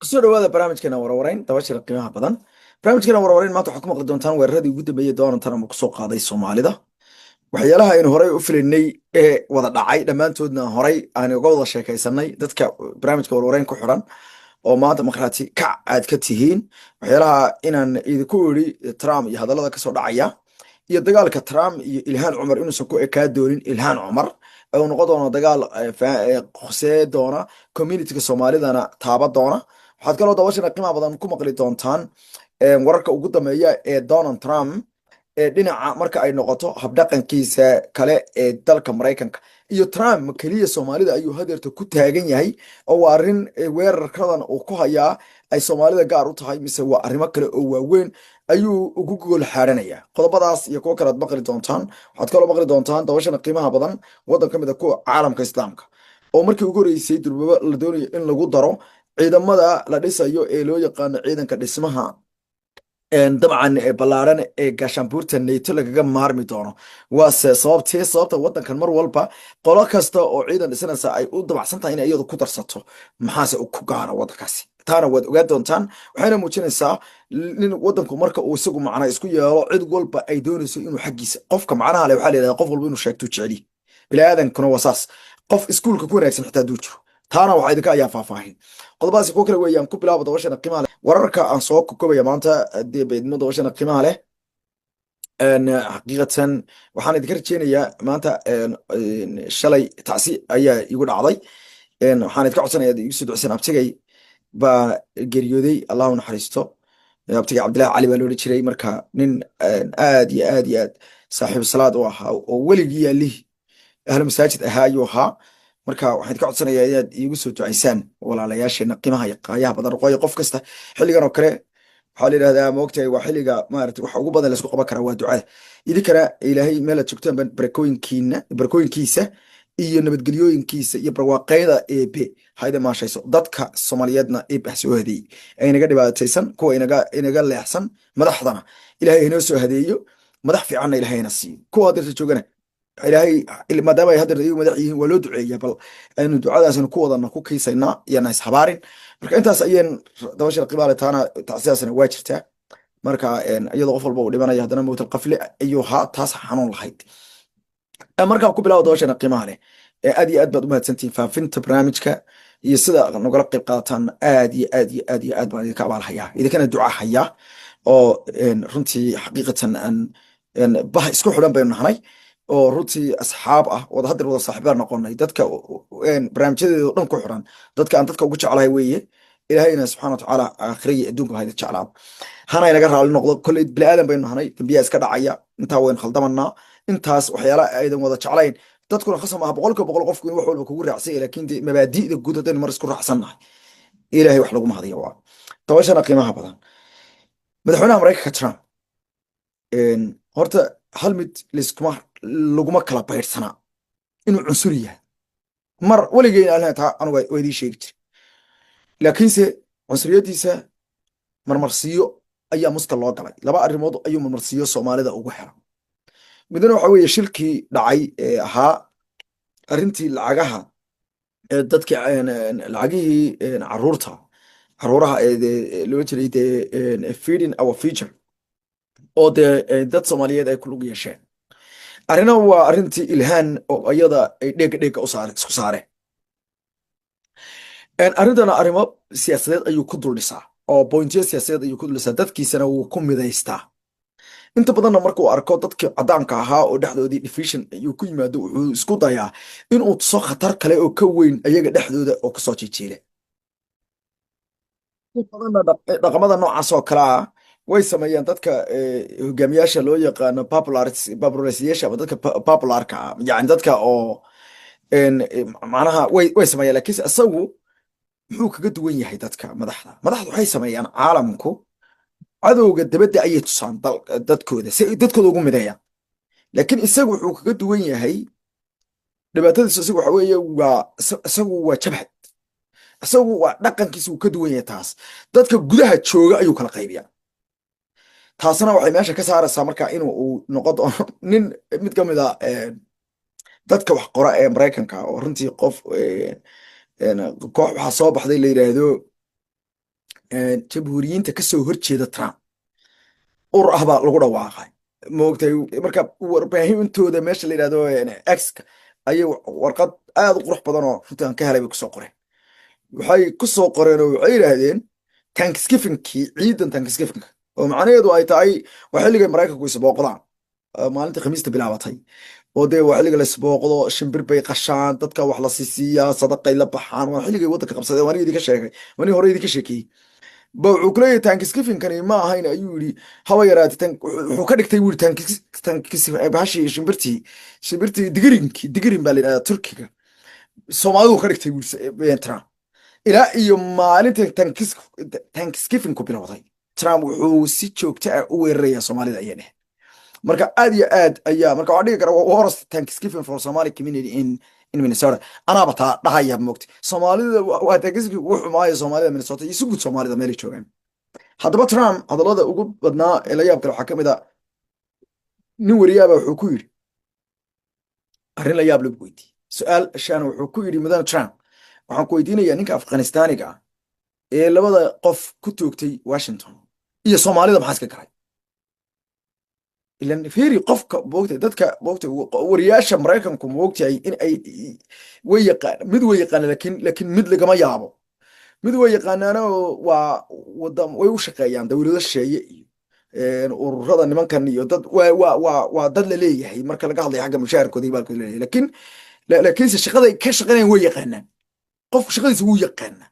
kusoo dhawaada barnaamijkeena warwareyn dabashira qiimaha badan. Barnaamijkeena warwareyn maanta waxaad ku maqli doontaan weeraradii ugu dambeeyey Donald Trump uu kusoo qaaday Soomaalida. Waxyaalaha aynu horey u filaynay ee wada dhacay dhammaantoodna horey aan uga wada sheekaysanay dadka barnaamijka warwareyn ku xiran oo maanta markhaati kac aad ka tihiin. Waxyaalaha inaan idinku iri Trump iyo hadallada kasoo dhacaya iyo dagaalka Trump iyo Ilhaan Cumar inuusan ku ekaa doonin Ilhaan Cumar uu noqon doono dagaal khusee doona communityga Soomaalidana taaba doona. waxaad kaloo dabashana qiimaha badan ku maqli doontaan wararka ugu dambeeya ee Donald Trump ee dhinaca marka ay noqoto habdhaqankiisa kale ee dalka Mareykanka iyo Trump kaliya Soomaalida ayuu hadeerta ku taagan yahay oo waa arrin weerarkadan uu ku hayaa ay Soomaalida gaar u tahay mise waa arrimo kale oo waaweyn ayuu ugu gogol xaaranaya. Qodobadaas iyo kuwo kale aad maqli doontaan. waxaad kaloo maqli doontaan dabashana qiimaha badan waddan ka mid ah kuwa caalamka islaamka oo markii ugu horeysay durbaba la doonayo in lagu daro ciidamada la dhisayo ee loo yaqaano ciidanka dhismaha dabcan ballaaran ee gaashaanbuurta NATO lagaga maarmi doono. waase sababta waddankan mar walba qolo kasta oo ciidan dhisanaysa ay u dabacsan tahay inay iyadu ku darsato maxaase ku gaara waddankaasi. taana waad ogaan doontaan. waxayna muujinaysaa nin waddanku marka uu isagu macnaa isku yeelo cid walba ay doonayso inuu xaggiisa qofka macnaha leh waxaa la yidhahdaa qof walba inuu sheegto jeceli biniaadankuna waa saas. qof iskuulka ku wanaagsan xitaa hadduu jiro taana waxaa idinka ayaa faahfaahin. qodobadaasi kuwo kale weeyaan ku bilaabo dabashana qiimaha leh wararka aan soo kokobaya maanta dee baydnimo dabashana qiimaha leh. xaqiiqatan waxaan idinka rajeynayaa maanta shalay tacsi ayaa igu dhacday. waxaan idinka codsanayaa igu soo ducsan abtigay baa geeriyooday allahu naxariisto. abtigay cabdillahi cali baa loodhan jiray marka nin aad iyo aad iyo aad saaxiibu salaad u ahaa oo weligii yaalih ahlu masaajid ahaa ayuu ahaa. marka waxaan ka codsanayaa inaad iigu soo ducaysaan walaalayaasheena qiimaha iyo qaayaha badan qoyo qof kasta xilligan oo kale waxaa la yidhahdaa maogtahay waa xilliga maarata waxa ugu badan laysku qaban karaa waa ducada. idinkana ilaahay meel aad joogtaan barakooyinkiisa iyo nabadgelyooyinkiisa iyo barwaaqeyda eebe hayda maashayso dadka Soomaaliyeedna eebe ha soo hadeeyey ay inaga dhibaataysan kuwa inaga leexsan madaxdana ilaahay inoo soo hadeeyo madax fiicanna ilaahayna siiyo kuwa hadeerta joogana ilaahay maadaama ay hadda iyagu madax yihiin waa loo duceeyaa bal aynu ducadaasna ku wadana ku kiisaynaa iyana ishabaarin. marka intaas ayeen dabashada qiimaha taana tacsiyaasna waa jirtaa. marka iyadoo qof walba uu dhimanaya haddana mowtal qafle ayuu haa taas xanuun lahayd. markaa ku bilaabo dabashana qiimaha leh aad iyo aad baad u mahadsantihiin faafinta barnaamijka iyo sida nagala qayb qaadataan aad iyo aad iyo aad iyo aad baan idinka abaal hayaa idinkana duca hayaa oo runtii xaqiiqatan bah isku xidhan baynu nahnay oo runtii asxaab ah wada hadir wada saaxiibaan noqonay dadka barnaamijyadeeda oo dhan ku xiran dadka aan dadka ugu jeclahay weeye. ilaahayna subxaana watacaala aakhira iyo adduunka hayda jeclaado hana inaga raali noqdo kolley bini aadan baynu nahnay dambiyaa iska dhacaya intaa waynu khaldamanaa intaas waxyaala aydan wada jeclayn dadkuna khasam ah boqolkiiba boqol qofku in wax walba kugu raacsanya laakiin dee mabaadi'da guud haddaynu mar isku raacsannahay ilaahay wax lagu mahadiyo waa dabashana qiimaha badan. madaxweynaha Mareykanka Trump horta hal mid laguma kala baydhsanaa inuu cunsuri yahay mar weligeyna taa anugu waa idii sheegi jiri laakiinse cunsuriyadiisa marmarsiyo ayaa musta loo galay. laba arrimood ayuu marmarsiyo Soomaalida ugu xiran. midna waxa weeye shilkii dhacay ee ahaa arrintii lacagaha dadka lacagihii caruuraha loo jiray dee feeding our future oo dee dad Soomaaliyeed ay ku lug yeesheen. arrina waa arrintii Ilhaan oo iyada ay dheega isku saareen. arrintana arrimo siyaasadeed ayuu ku duldhisaa oo bointiyo siyaasadeed ayuu ku duldhisaa dadkiisana wuu ku midaystaa. inta badanna markuu arko dadkii caddaanka ahaa oo dhexdoodii division ayuu ku yimaado wuxuu isku dayaa inuu tuso khatar kale oo ka weyn ayaga dhexdooda oo kasoo jijiile. dhaqamada noocaas oo kale ah way sameeyaan dadka hogaamiyaasha loo yaqaano popularisation ama dadka popularka ah yani dadka oo macnaha way sameeyaan laakiinse isagu muxuu kaga duwan yahay dadka madaxda waxay sameeyaan caalamku cadowga dabadda ayay tusaan dadkooda si ay dadkooda ugu mideeyaan laakiin isagu wuxuu kaga duwan yahay dhibaatadiisu isagu waxa weeye isagu waa jabhad isagu waa dhaqankiisa uu ka duwan yahay taas dadka gudaha jooga ayuu kala qaybiyaa. taasna waxay meesha ka saaraysaa marka inuu noqon doono nin mid ka mid a dadka wax qora ee Mareykanka oo runtii qof koox waxaa soo baxday la yidhaahdo jamhuuriyiinta kasoo horjeeda Trump urur ah baa lagu dhawaaqay moogtay marka warbaahintooda meesha la yidhahdo x-ka ayay warqad aad u qurux badan oo runtii aan ka helay bay kusoo qoreen waxay kusoo qoreen oo waxay yidhaahdeen Thanksgiving-kii ciidan Thanksgiving oo macnaheedu ay tahay waa xilligay Maraykanku isbooqdaan maalinta khamiista bilaabatay oo dee waa xilliga la isbooqdo shimbir bay qashaan dadka wax la siisiyaa sadaqay la baxaan waa xilligay waddanka qabsadeen waan idinka sheegay waan hore idinka sheekeeyey ba wuxuu ku leeyahay Thanksgiving-kani ma ahayn ayuu yidhi haba yaraatee wuxuu ka dhigtay wuu bahashii shimbirtii digirin baa la yidhahdaa Turkiga Soomaalidu ka dhigtay Trump ilaa iyo maalinta Thanksgiving ku bilowday Trump wuxuu si joogto ah u weerarayaa Soomaalida ayaa dheh marka aad iyo aad ayaa marka waxaa dhigi kara worst Thanksgiving for Somali community in Minnesota anaaba taa dhahaya moogta Soomaalida waa Thanksgiving wuxuu maayo Soomaalida Minnesota iyo si guud Soomaalida meel ay joogaan haddaba Trump hadallada ugu badnaa ee la yaab kale waxaa ka mid ah nin wariyaaba wuxuu ku yidhi arrin la yaab lagu weydiiyey su-aal shaan wuxuu ku yidhi mudane Trump waxaan ku weydiinayaa ninka Afghanistaaniga ah ee labada qof ku toogtay Washington iyo Soomaalida maxaa iska galay ilan fiiri qofka moogtay dadka moogtay wariyaasha Maraykanku moogtay in ay way yaqaan laakiin mid lagama yaabo mid way yaqaanaana waa wadam way u shaqeeyaan dawlado shisheeye iyo ururada nimankan iyo dad waa dad la leeyahay marka laga hadlayo xagga mushaharkooda iyo baalkooda leeyahay laakiinse shaqada ay ka shaqeynayaan way yaqaanaan qofku shaqadiisa wuu yaqaanaa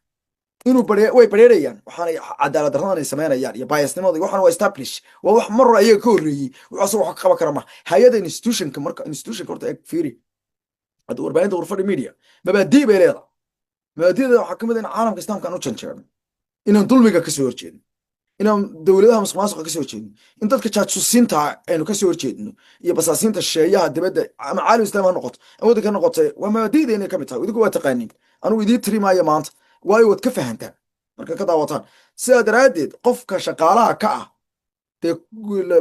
inuu way bareerayaan waxaanay cadaalad darradan ay samaynayaan iyo biasnimada waxaan waa establish waa wax mar hore ayaga ka horreeyey wuxuu wax ka qaban kara ma hay'adda institutionka horta eg fiiri hadda warbaahinta warfadhi media mabaadii bay leedahay mabaadi'da waxaa ka mid ah in caalamka islaamka aan u janjeerno inaan dulmiga ka soo horjeedno inaan dowladaha musuqmaasuqa ka soo horjeedno in dadka jaajsusiinta aynu ka soo horjeedno iyo basaasiinta shisheeyaha dibadda ama caalam islaam ha noqoto ama waddanka ha noqotay waa mabaadi'da inay ka mid tahay idinku waa taqaaniin anugu idiin tiri maayo maanta waayo waad ka fahantaan marka ka daawataan sidaa daraaddeed qofka shaqaalaha ka ah dee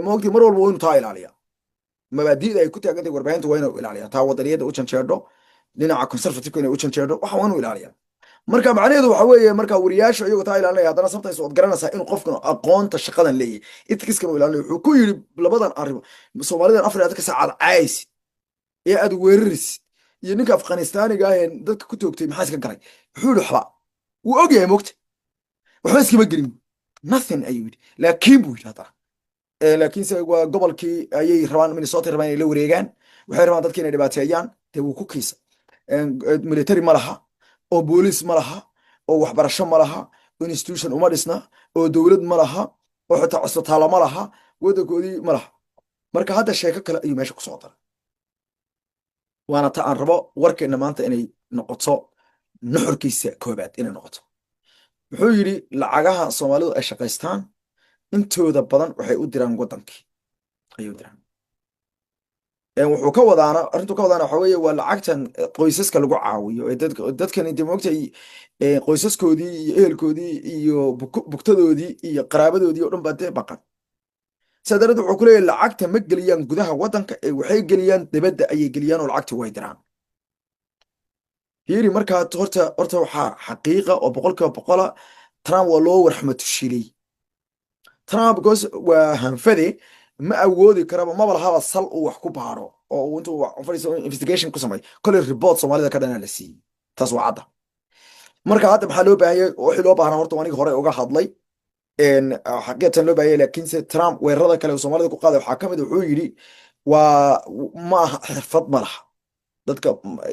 moogtii mar walba waa inuu taa ilaaliya mabaadi'da ay ku taagantahay warbaahinta waa inuu ilaaliya taa wadaniyadda u janjeedho dhinaca conservative inay u janjeedho waxa waa inuu ilaaliya marka macnaheedu waxa weeye marka wariyaasha iyagoo taa ilaalinaya haddana sabtays ood garanaysaa inuu qofkan aqoonta shaqadan leeyahay itkiiskan uu ilaalinaya wuxuu ku yidhi labadan arrimo Soomaalidan afar iyo ka saacad caaysi ee aad weeraraysid iyo ninka Afghanistaaniga ah ee dadka ku toogtay maxaa iska galay wuxuu yidhi waxba wuu ogyahay moogta waxba iskama gelin nothing ayuu yidhi laakiin buu yidhi haddana laakiinse waa gobolkii ayay rabaan Minnesota rabaan inay la wareegaan waxay rabaan dadka inay dhibaateeyaan dee wuu ku kiisa military ma laha oo booliis ma laha oo waxbarasho ma laha oo institution uma dhisna oo dowlad ma laha oo xitaa cusbitaalo ma laha waddankoodii ma laha marka hadda sheeko kale ayuu meesha ku soo daray waana ta aan rabo warkeenna maanta inay noqoto nuxurkiisa koobaad inay noqoto wuxuu yidhi lacagaha Soomaalidu ay shaqaystaan intooda badan waxay u diraan waddankii ayuu diraan wuxuu ka wadaana arrintu ka wadaana waxa weeye waa lacagtan qoysaska lagu caawiyo ee dadkani dee moogtay qoysaskoodii iyo ehelkoodii iyo bugtadoodii iyo qaraabadoodii oo dhan baa dee baqan sidaa darteed wuxuu ku leeyahay lacagta ma geliyaan gudaha waddanka ee waxay geliyaan dibadda ayay geliyaan oo lacagtii way diraan fiiri markaa horta waxaa xaqiiqa oo boqolkiiba boqola Trump waa loo warxmatushiilay Trump because waa hanfade ma awoodi karaba maba lahaba sal uu wax ku baaro oo intuu fadhiiso investigation ku sameeyo kolay report Soomaalida ka dhana la siiyey taas waa cadda marka hadda maxaa loo baahayay wixii loo baahnaa horta aniga hore uga hadlay xaqiiqatan loo baahayay laakiinse Trump weerarada kale oo Soomaalida ku qaaday waxaa ka mid wuxuu yidhi waa ma aha xirfad ma laha dadka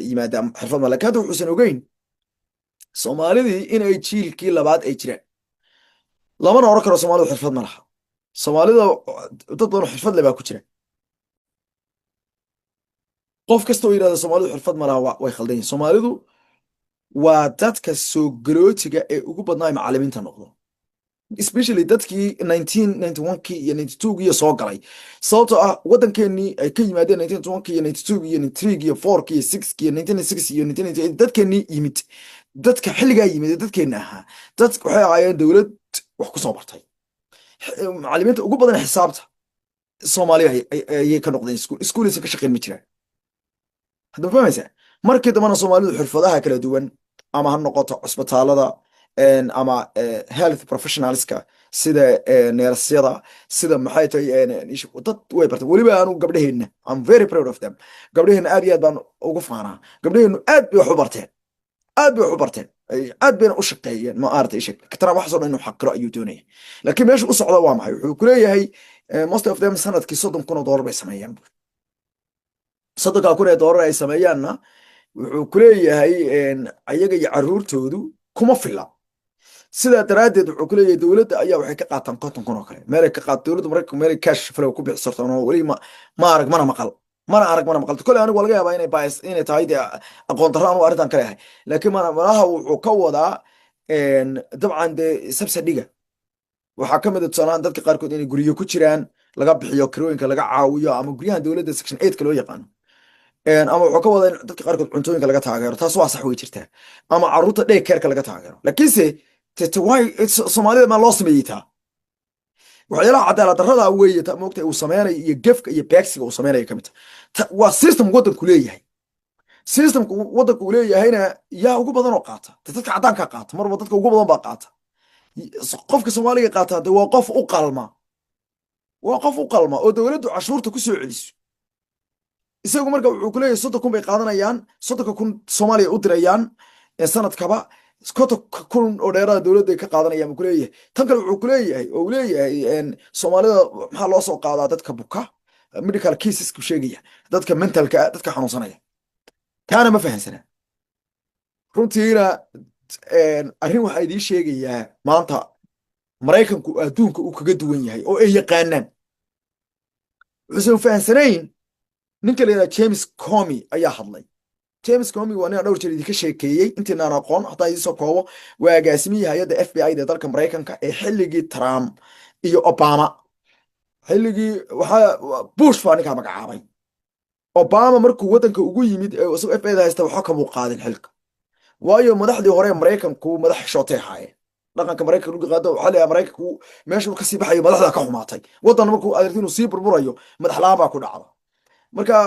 yimaada xirfad ma laha hadda wuxuusan ogeyn Soomaalidii inay jiilkii labaad ay jiraan lamana oran karo Soomaalidu xirfad ma laha Soomaalida dad badan xirfad leh baa ku jira qof kasta oo yiraahdo Soomaalidu xirfad ma laha way khaldan yihiin Soomaalidu waa dadka soo galootiga ee ugu badnaa macallimiinta noqdo especially dadkii 1991kii iyo 92kii soo galay sababtoo ah waddankeennii ay ka yimaadeen 1991kii iyo 92kii iyo 93kii iyo 4kii iyo 6kii iyo 1996 iyo 1998 dadkeennii yimid dadka xilligaa yimid dadkeenna ahaa dad waxay ahaayeen dowlad wax ku soo bartay macallimiinta ugu badan xisaabta Soomaaliya ayay ka noqdeen iskuuliisa ka shaqeyn ma jiraan hadda fahmaysaa markii dambana Soomaalidu xirfadaha kala duwan ama ha noqoto cusbitaalada ama health professionalska sida neersyada sida maxay tahay dad way bartay weliba anu gabdhaheenna I'm very proud of them gabdhaheenna aad iyo aad baan ugu faanaa gabdhaheennu aad bay wax u barteen aad bay wax u barteen aad bayna u shaqeeyeen ma aragtay isheg katana wax soo dhan inuu xaqiro ayuu doonaya laakiin meesha u socda waa maxay wuxuu ku leeyahay most of them sanadkii $30,000 bay sameeyaan $30,000 ay sameeyaanna wuxuu ku leeyahay ayaga iyo caruurtoodu kuma fila sidaa daraaddeed wuxuu ku leeyahay dowladda ayaa waxay ka qaataan 50,000 oo kale meelay ka qaat dowladda maraykanka meelay cash flow ku bixisarto oo weli ma arag mana maqal mana maqal kole anigu laga yaabaa inay tahay dee aqoon darro anu arrintan ka leeyahay laakiin malaha wuxuu ka wadaa dabcan dee subsidiga waxaa ka mid ah tusaalahaan dadka qaarkood inay guryo ku jiraan laga bixiyo kirooyinka laga caawiyo ama guryahan dowladda section 8 loo yaqaano ama wuxuu ka wadaa in dadka qaarkood cuntooyinka laga taageero taas waa sax way jirtaa ama caruurta daycareeka laga taageero laakiinse soomaalida maa loo sameeyey taa waxyaalaha cadaalad darrada weeye ta moogta uu sameynayo iyo gefka iyo beegsiga uu sameynayo ka mid tahay waa system waddanku leeyahay systemka waddanku uu leeyahayna yaa ugu badan oo qaata dadka caddaanka qaata marba dadka ugu badan baa qaata qofka soomaaliga qaata de waa qof u qalma oo dowladdu cashuurta ku soo celiso isagu marka wuxuu ku leeyahay 30,000 bay qaadanayaan 30,000 Soomaaliya u dirayaan sanadkaba 50,000 oo dheeraad dowladda ay ka qaadanayaan ku leeyahay tan kale wuxuu ku leeyahay oo uu leeyahay Soomaalida maxaa loo soo qaadaa dadka buka medical cases ku sheegaya dadka mentalka dadka xanuunsanaya taana ma fahansana runtiina arrin waxa idin sheegayaa maanta Maraykanku adduunka uu kaga duwan yahay oo ay yaqaanaan wuxuu fahansanayn ninka leeyahay James Comey ayaa hadlay James Comey waa nin dhowr jeer idinka sheekeeyay intii aan aqoon hataa idin soo koobo waa agaasimiye hay'adda FBI da dalka Mareykanka ee xilligii Trump iyo Obama xilligii waxa Bush baa ninka magacaabay Obama markuu wadanka ugu yimid isagoo FBI da haysta waxa ka muuqaadin xilka waayo madaxdii hore Mareykanku madax shootay haayeen dhaqanka Mareykanka ugu qaado waxa la Mareykanku meesha uu ka sii baxay madaxda ka xumaatay wadan markuu adeertinu sii burburayo madax laaba ku dhacdo marka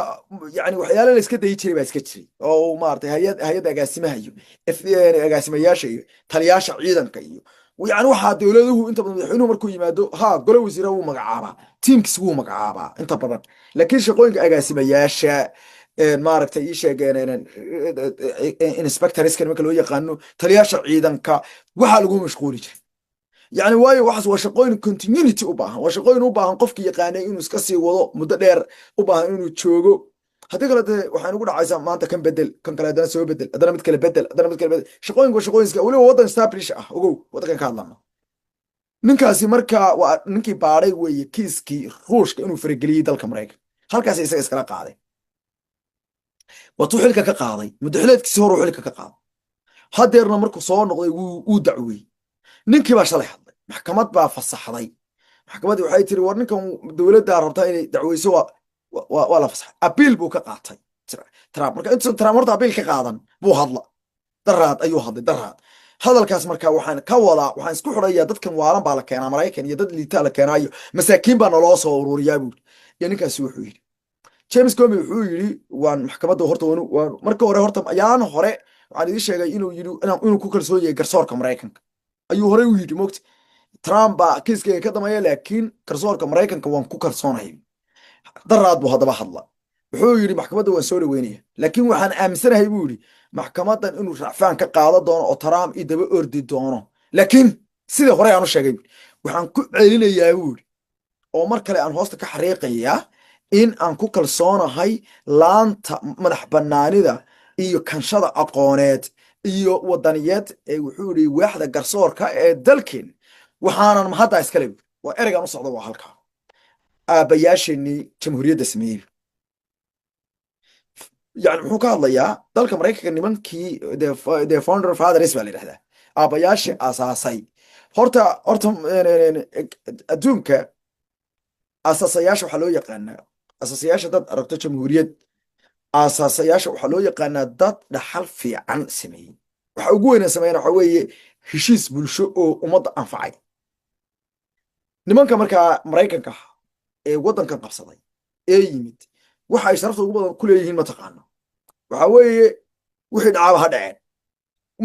yani waxyaalo la iska day jiray baa iska jiray oo maartay hay'ad agaasimaha iyo FBI agaasimayaasha iyo taliyaasha ciidanka iyo yani waxa dawladuhu inta badan madaxweynuhu markuu yimaado gole wasiiro uu magacaaba teamkiis uu magacaaba inta badan laakiin shaqooyinka agaasimayaasha maaragtay ii sheegeen inspectorskan marka loo yaqaano taliyaasha ciidanka waxa lagu mashquuli jiray يعني واي waxaas waa shaqooyin continuity u baahan waa shaqooyin u baahan qofkii yaqaanay inuu iska sii wado muddo dheer u baahan inuu joogo hadii kale waxaan ugu dhacaysaa maanta kan bedel kan kale hadana soo bedel hadana mid kale bedel hadana mid kale bedel shaqooyinka waliba wadan establish ah ogow wadankan ka hadlana ninkaasi marka waa ninkii baaray weeye kiiskii ruushka inuu farageliyay dalka Mareykanka halkaas isaga iskala qaaday watuu xilka ka qaaday muddaxileedkiisii hore xilka ka qaaday hadeerna markuu soo noqday uu dacway ninkii baa shalay hadlay maxkamad baa fasaxday maxkamadii waxay tiri war ninkan dawladda rabtaa inay dacweyso waa la fasaxay appeal buu ka qaatay Trump marka inta Trump horta appeal ka qaadan buu hadla daraad ayuu hadlay hadalkaas marka waxaan isku xurayaa dadkan waalan baa la keenaa Mareykan iyo dad liita la keenayo masaakiin baa naloo soo ururiyaa buu iyo ninkaasi wuxuu yiri James Comey wuxuu yiri waan maxkamadda horta marka hore ayaan hore waxaan idin sheegay inuu ku kalsoon yahay garsoorka Mareykanka ayuu hore u yiri moogta Trump baa kiiska ka damaya laakiin garsoorka Mareykanka waan ku kalsoonahay daraad buu hadaba hadla wuxuu yiri maxkamadda waan soo dhaweynaya laakiin waxaan aaminsanahay buu yiri maxkamadan inuu racfaan ka qaado doono oo Trump idaba ordi doono laakiin sida hore aan u sheegay waxaan ku celinayaa buu yiri oo mar kale aan hoosta ka xariiqayaa in aan ku kalsoonahay laanta madax banaanida iyo kanshada aqooneed iyo wadaniyad ee wuxuu yiri waaxda garsoorka ee dalkeen waxaanan hadda iska leeyahay waa ereygan u socdo waa halka aabayaasheenii jamhuuriyadda sameeyay يعني wuxuu ka hadlayaa dalka Mareykanka nimankii the founder fathers baa la yiraahdaa aabayaashii asaasay horta adduunka asaasayaasha waxa loo yaqaanaa asaasayaasha dad aragto jamhuuriyad asaasayaasha waxa loo yaqaanaa dad dhaxal fiican sameeyay waxa ugu weyn sameeyana waxa weeye heshiis bulsho oo ummadda anfacay nimanka markaa Mareykanka ee wadankan qabsaday ee yimid waxa ay sharafta ugu badan ku leeyihiin ma taqaano waxa weeye wixii dhacaba ha dhaceen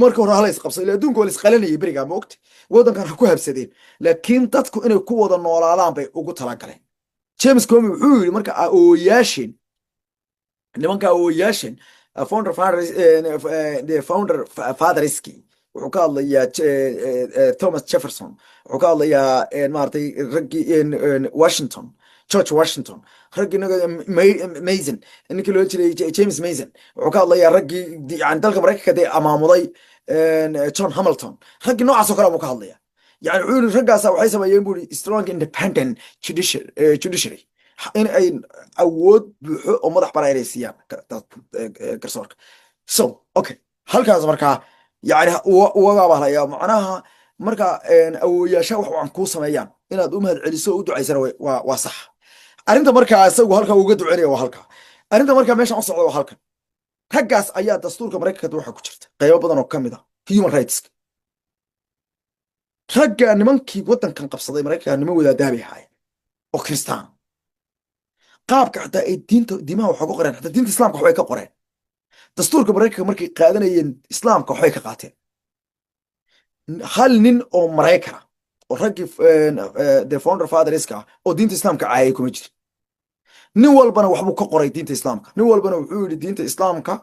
marka hore hala isqabsado ila adduunka waa la isqalanayay berigaa ma ogti waddankan ha ku habsadeen laakiin dadku inay ku wada noolaadaan bay ugu talagaleen james comi wuxuu yidhi marka awooyaasheen nimanka awooyaasheen founder fatheriski wuxuu ka hadlayaa thomas jefferson wuxuu ka hadlayaa maaragtay raggii washington george washington raggii mason ninkii loo jiray james mason wuxuu ka hadlayaa raggii yani dalka maraykanka dee amaamuday john hamilton raggii noocaas oo kale buu ka hadlaya yani wuxuu yiri raggaasa waxay sameeyeen buu yiri strong independent judiciary in ay awood buuxo oo madax banaan inay siiyaan garsoorka so okay halkaas markaa yani ugaga bahlaya macnaha marka awooyaasha wax aan kuu sameeyaan inaad u mahad celiso oo u ducaysana waa sax arrinta markaa isagu halka uga duceynaya waa halka arrinta markaa meeshan u socda waa halkan raggaas ayaa dastuurka maraykanka waxa ku jirta qaybo badan oo ka mid ah human rights ragga nimankii waddankan qabsaday maraykanka nimo wadaadaabay ahaayeen oo kristaan qaabka xataa ay diimaha waxa ku qoreen xataa diinta islaamka waxbay ka qoreen dastuurka maraykanka markay qaadanayeen islaamka waxbay ka qaateen hal nin oo maraykana oo raggii the founder fatherska oo diinta islaamka caayay kuma jira nin walbana waxbuu ka qoray diinta islaamka nin walbana wuxuu yidhi diinta islaamka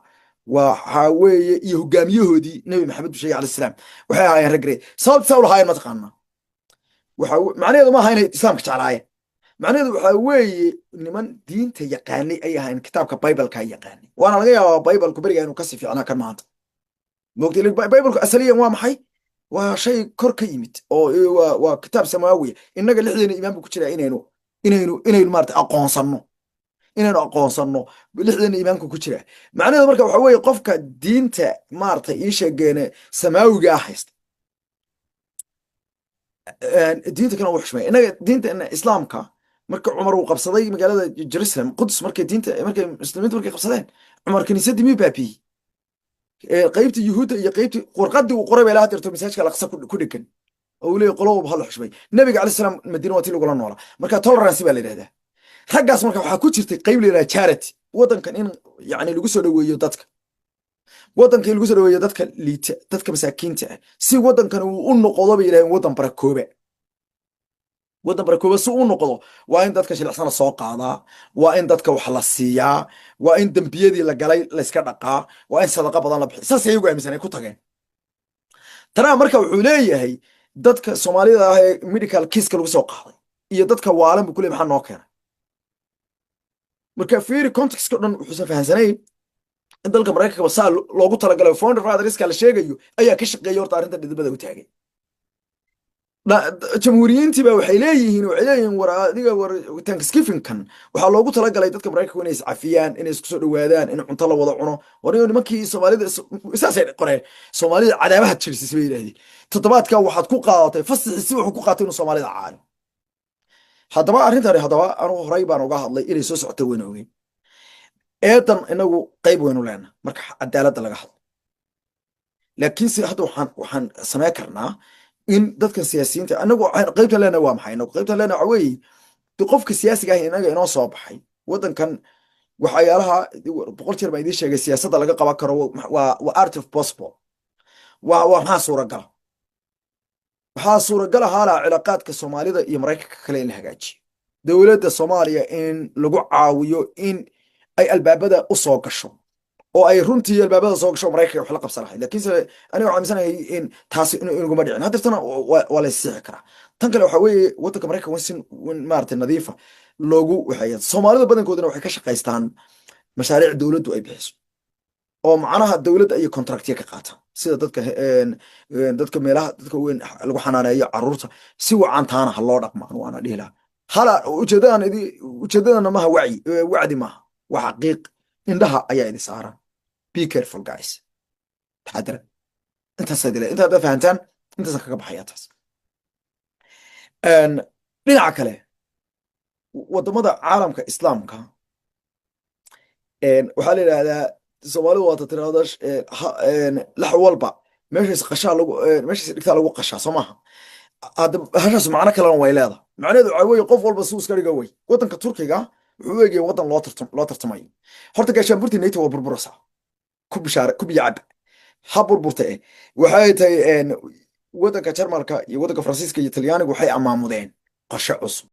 waxa weeye iyo hogaamiyahoodii nabi maxamed bishay alayhi salaam waxay ahaayeen rag sababta saa u lahaayeen mataqaanaa macnaheedu ma aha inay islaamka jeclaayeen macnaheedu waxaa weeye niman diinta yaqaanay ay ahayn kitaabka bibleka ay yaqaanay waana laga yaabaa biblku beriga inuu kasii fiicnaa kan maanta moogtay biblku asaliyan waa maxay waa shay kor ka yimid oo waa kitaab samaawiya innaga lixdeena imaan buu ku jiraa inaynu maarata aqoonsanno lixdeena imaamka ku jira macnaheedu marka waxa weeye qofka diinta maarata ii sheegeene samaawiga ah haysta diinta kana uu xushmay inaga diinta islaamka marka cumar uu qabsaday magaalada jerusalem quds markay muslimiintu markay qabsadeen cumar kaniisadii miyuu baabiyey qaybta yuhuudda iyo qaybta warqadii uu qoray bay laha dirto masaajka alaqsa ku dhegan oo uu leeyahy qoloba hal xushmay nabiga calayhi salaam madiina waa tii lagula noolaa marka tolerance baa la yidhahdaa raggaas marka waxaa ku jirtay qayb la yidhaha charity waddankan in yani lagu soo dhoweeyo dadka waddanka in lagu soo dhoweeyo dadka liita dadka masaakiinta ah si waddankan uu u noqdo bay yidhahdeen waddan barakoobe si u noqdo waa in dadka shilicsan la soo qaadaa waa in dadka wax la siiyaa waa in dembiyadii la galay layska dhaqaa waa in sadaqa badan la bixiy saas ayagu aaminsan ay ku tageen tanaa marka wuxuu leeyahay dadka soomaalida ah ee medical kiiska lagu soo qaaday iyo dadka waalan buu ku leey maxaa noo keenay marka fiiri contextka dhan wuxuusan fahansanayn in dalka maraykanka saa loogu talagalay founder fatherska la sheegayo ayaa ka shaqeeyay horta arrinta dhidibada u taagay jamhuuriyiintii baa waxay leeyihiin war adiga war thanksgivingkan waxaa loogu talagalay dadka maraykanka inay iscafiyaan inay isku soo dhowaadaan in cunto la wada cuno war nimankii soomaalida saasay qoreen soomaalida cadaabaha jirsisay bay yidhahdeen toddobaadka waxaad ku qaadatay fasixisi wuxuu ku qaatay inuu soomaalida caano haddaba arrintani anu horay baan uga hadlay inay soo socota weyna ogeyn eedan inagu qayb weynu leena marka cadaaladda laga hadlo laakiinse hadda waxaan samayn karnaa in dadkan siyaasiyiinta anagu qaybtan leena waa maxay inagu qaybtan leena waxa weeye qofka siyaasiga ah inaga inoo soo baxay waddankan waxyaalaha 100 jeer baan idiin sheegay siyaasadda laga qaban karo waa art of possible waa maxaa suuragal ahaa cilaaqaadka soomaalida iyo maraykanka kale in la hagaajiyo dowladda soomaaliya in lagu caawiyo in ay albaabada u soo gasho oo ay runtii albaabada soo gasho maraykanka wax la qabsan lahayd laakiinse aniga waxaan aaminsanahay in taasi inaguma dhicin haddeertana waa la siixi karaa tan kale waxa weeye waddanka maraykanka si maarata nadiifa loogu waxeeya soomaalida badankoodana waxay ka shaqaystaan mashaariic dowladdu ay bixiso oo macnaha dowladda iyo contractiya ka qaataan sida dadka meelaha dadka weyn lagu xanaaneeyo caruurta si wacan taana ha loo dhaqmaan waana dhihi lahaa hala ujeedadana maha wacdi maaha waa xaqiiq indhaha ayaa idi saaran be careful guys taxadara intaad fahantaan intaasaan kaga baxaya taas dhinaca kale wadamada caalamka islaamka waxaa la yidhahdaa soomaalidu waata tirahda lax walba meeshaas dhigtaa lagu qashaa soo maaha hashaas macno kalena way leedahay macnaheedu waxaa weeye qof walba suu iska dhiga wey waddanka turkiga wuxuu u egaya waddan loo tartamayo horta gaashaanburtii nato waa burburasa ku biyo cab ha burburta waxay tahay waddanka Jarmalka iyo waddanka Faransiiska iyo Talyaaniga waxay amaamudeen qorshe cusub